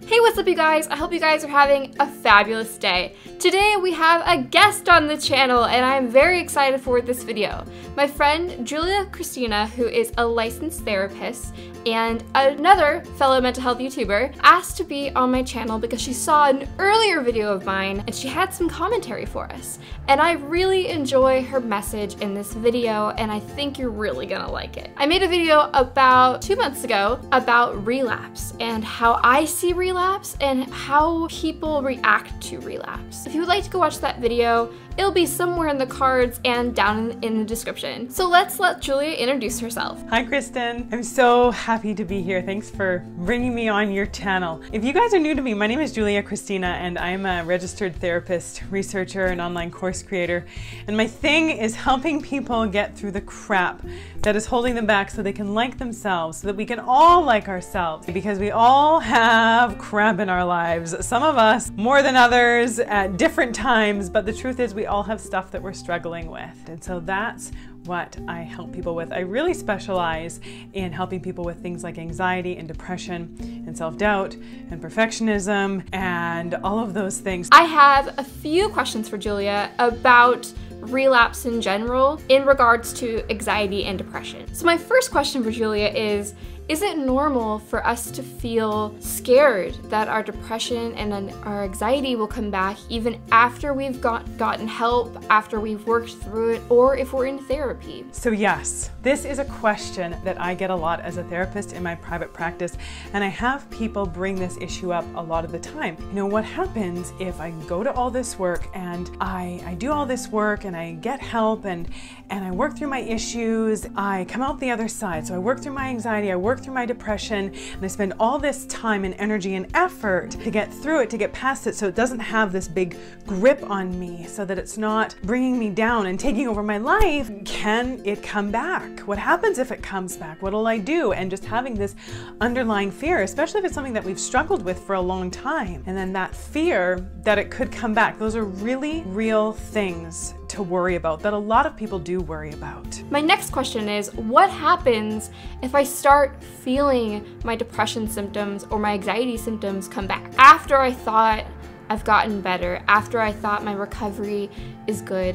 Hey, what's up you guys? I hope you guys are having a fabulous day. Today we have a guest on the channel and I'm very excited for this video. My friend Kristina, who is a licensed therapist and another fellow mental health YouTuber, asked to be on my channel because she saw an earlier video of mine and she had some commentary for us. And I really enjoy her message in this video and I think you're really gonna like it. I made a video about 2 months ago about relapse and how I see relapse and how people react to relapse. If you would like to go watch that video, it'll be somewhere in the cards and down in the description. So let's let Julia introduce herself. Hi Kristen, I'm so happy to be here. Thanks for bringing me on your channel. If you guys are new to me, my name is Kristina and I'm a registered therapist, researcher, and online course creator. And my thing is helping people get through the crap that is holding them back so they can like themselves, so that we can all like ourselves, because we all have crap in our lives. Some of us more than others at different times, but the truth is we all have stuff that we're struggling with. And so that's what I help people with. I really specialize in helping people with things like anxiety and depression and self-doubt and perfectionism and all of those things. I have a few questions for Julia about relapse in general in regards to anxiety and depression. So my first question for Julia is it normal for us to feel scared that our depression and then our anxiety will come back even after we've gotten help, after we've worked through it, or if we're in therapy? So yes, this is a question that I get a lot as a therapist in my private practice, and I have people bring this issue up a lot of the time. You know, what happens if I go to all this work and I do all this work and I get help and I work through my issues, I come out the other side. So I work through my anxiety, I work through my depression, and I spend all this time and energy and effort to get through it, to get past it, so it doesn't have this big grip on me, so that it's not bringing me down and taking over my life. Can it come back? What happens if it comes back? What'll I do? And just having this underlying fear, especially if it's something that we've struggled with for a long time. And then that fear that it could come back. Those are really real things to worry about, that a lot of people do worry about. My next question is, what happens if I start feeling my depression symptoms or my anxiety symptoms come back? After I thought I've gotten better, after I thought my recovery is good,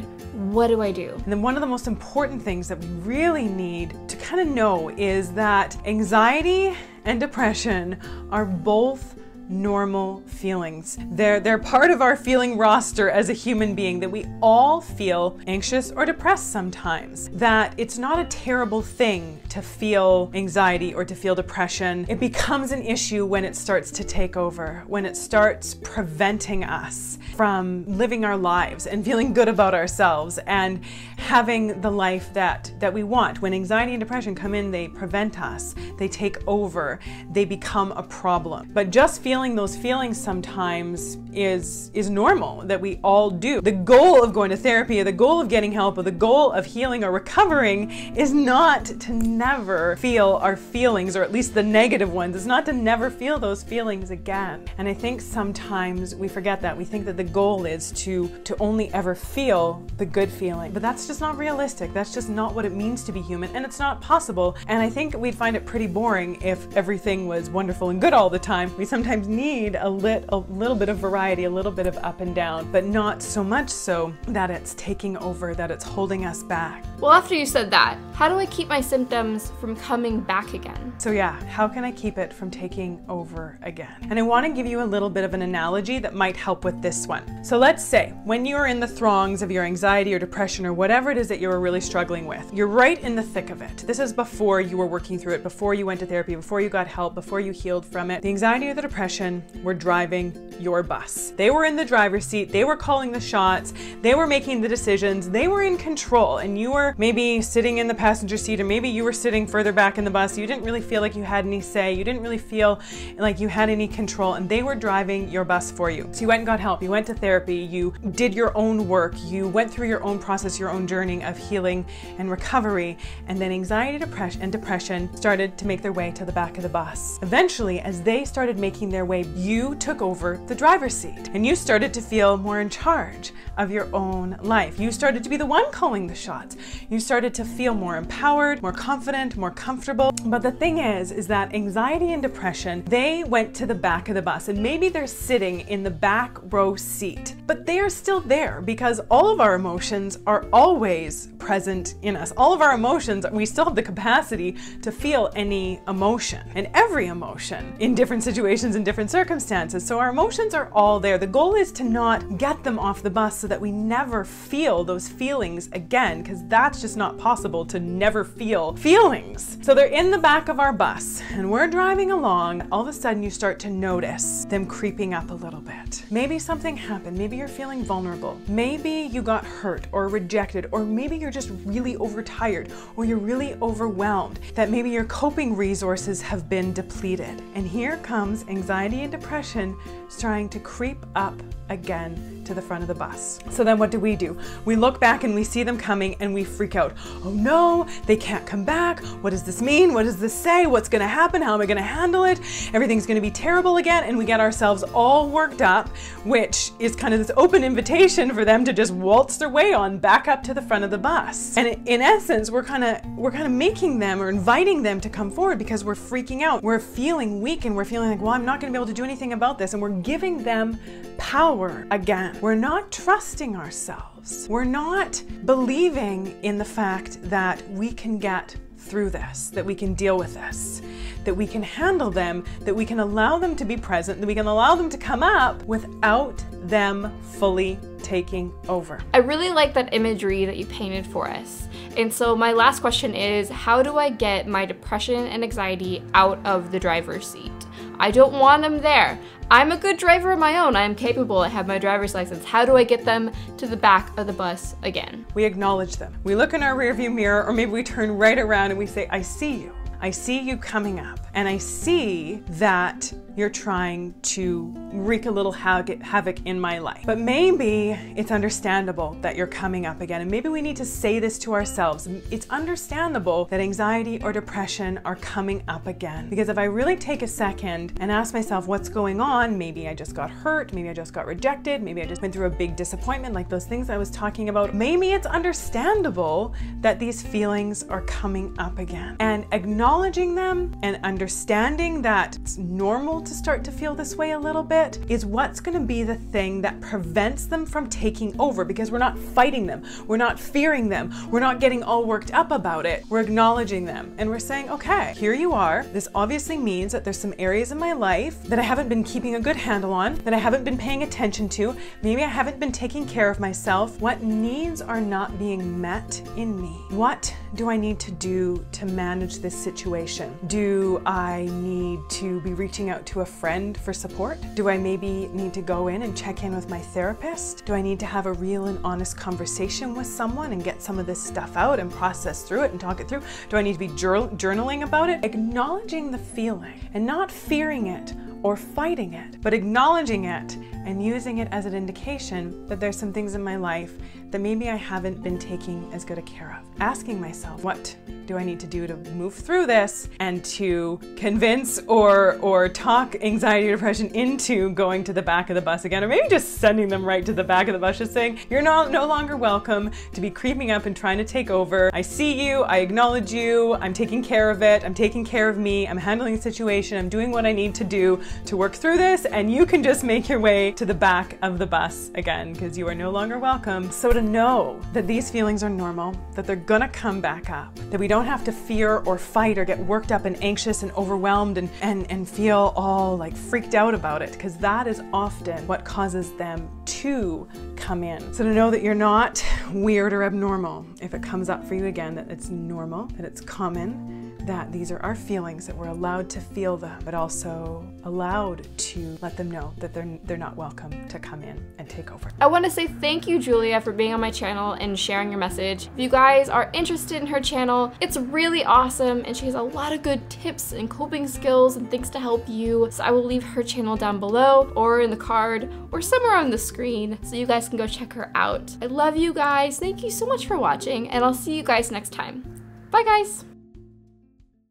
what do I do? And then one of the most important things that we really need to kind of know is that anxiety and depression are both normal feelings. They're part of our feeling roster as a human being, that we all feel anxious or depressed sometimes, that it's not a terrible thing to feel anxiety or to feel depression. It becomes an issue when it starts to take over, when it starts preventing us from living our lives and feeling good about ourselves and having the life that we want. When anxiety and depression come in, they prevent us, they take over, they become a problem. But just feeling those feelings sometimes is normal, that we all do. The goal of going to therapy, or the goal of getting help, or the goal of healing or recovering is not to never feel our feelings, or at least the negative ones. It's not to never feel those feelings again. And I think sometimes we forget that. We think that the goal is to only ever feel the good feeling, but that's just not realistic. That's just not what it means to be human, and it's not possible. And I think we'd find it pretty boring if everything was wonderful and good all the time. We sometimes need a little bit of variety, a little bit of up and down, but not so much so that it's taking over, that it's holding us back. Well, after you said that, how do I keep my symptoms from coming back again? So yeah, how can I keep it from taking over again? And I want to give you a little bit of an analogy that might help with this one. So let's say when you're in the throngs of your anxiety or depression or whatever it is that you're really struggling with, you're right in the thick of it. This is before you were working through it, before you went to therapy, before you got help, before you healed from it. The anxiety or the depression were driving your bus. They were in the driver's seat, they were calling the shots, they were making the decisions, they were in control, and you were maybe sitting in the passenger seat, or maybe you were sitting further back in the bus. You didn't really feel like you had any say, you didn't really feel like you had any control, and they were driving your bus for you. So you went and got help, you went to therapy, you did your own work, you went through your own process, your own journey of healing and recovery, and then anxiety and depression started to make their way to the back of the bus. Eventually, as they started making their their way, you took over the driver's seat and you started to feel more in charge of your own life. You started to be the one calling the shots. You started to feel more empowered, more confident, more comfortable. But the thing is that anxiety and depression, they went to the back of the bus, and maybe they're sitting in the back row seat, but they are still there because all of our emotions are always present in us. All of our emotions, we still have the capacity to feel any emotion and every emotion in different situations and different circumstances. So our emotions are all there. The goal is to not get them off the bus so that we never feel those feelings again, because that's just not possible to never feel feelings. So they're in the back of our bus and we're driving along. All of a sudden you start to notice them creeping up a little bit. Maybe something happened. Maybe you're feeling vulnerable. Maybe you got hurt or rejected, or maybe you're just really overtired, or you're really overwhelmed, that maybe your coping resources have been depleted. And here comes anxiety and depression trying to creep up again to the front of the bus. So then what do? We look back and we see them coming and we freak out. Oh no, they can't come back. What does this mean? What does this say? What's gonna happen? How am I gonna handle it? Everything's gonna be terrible again. And we get ourselves all worked up, which is kind of this open invitation for them to just waltz their way on back up to the front of the bus. And in essence, we're kind of making them or inviting them to come forward because we're freaking out. We're feeling weak and we're feeling like, well, I'm not gonna be able to do anything about this. And we're giving them power again. We're not trusting ourselves. We're not believing in the fact that we can get through this, that we can deal with this, that we can handle them, that we can allow them to be present, that we can allow them to come up without them fully taking over. I really like that imagery that you painted for us. And so my last question is, how do I get my depression and anxiety out of the driver's seat? I don't want them there. I'm a good driver of my own. I am capable. I have my driver's license. How do I get them to the back of the bus again? We acknowledge them. We look in our rearview mirror, or maybe we turn right around and we say, I see you. I see you coming up, and I see that you're trying to wreak a little havoc in my life. But maybe it's understandable that you're coming up again, and maybe we need to say this to ourselves. It's understandable that anxiety or depression are coming up again, because if I really take a second and ask myself what's going on, maybe I just got hurt, maybe I just got rejected, maybe I just went through a big disappointment, like those things I was talking about. Maybe it's understandable that these feelings are coming up again, and acknowledging them and understanding that it's normal to start to feel this way a little bit is what's going to be the thing that prevents them from taking over, because we're not fighting them, we're not fearing them, we're not getting all worked up about it. We're acknowledging them and we're saying, okay, here you are. This obviously means that there's some areas in my life that I haven't been keeping a good handle on, that I haven't been paying attention to. Maybe I haven't been taking care of myself. What needs are not being met in me? What do I need to do to manage this situation? Do I need to be reaching out to a friend for support? Do I maybe need to go in and check in with my therapist? Do I need to have a real and honest conversation with someone and get some of this stuff out and process through it and talk it through? Do I need to be journaling about it? Acknowledging the feeling and not fearing it or fighting it, but acknowledging it and using it as an indication that there's some things in my life that maybe I haven't been taking as good a care of. Asking myself, what do I need to do to move through this and to convince or talk anxiety or depression into going to the back of the bus again, or maybe just sending them right to the back of the bus, just saying, you're no longer welcome to be creeping up and trying to take over. I see you, I acknowledge you, I'm taking care of it, I'm taking care of me, I'm handling the situation, I'm doing what I need to do to work through this, and you can just make your way to the back of the bus again, because you are no longer welcome. So to know that these feelings are normal, that they're gonna come back up, that we don't have to fear or fight or get worked up and anxious and overwhelmed and feel all like freaked out about it, because that is often what causes them to come in. So to know that you're not weird or abnormal if it comes up for you again, that it's normal, that it's common, that these are our feelings, that we're allowed to feel them, but also allowed to let them know that they're not welcome to come in and take over. I want to say thank you, Julia, for being on my channel and sharing your message. If you guys are interested in her channel, it's really awesome, and she has a lot of good tips and coping skills and things to help you. So I will leave her channel down below or in the card or somewhere on the screen so you guys can go check her out. I love you guys. Thank you so much for watching, and I'll see you guys next time. Bye, guys.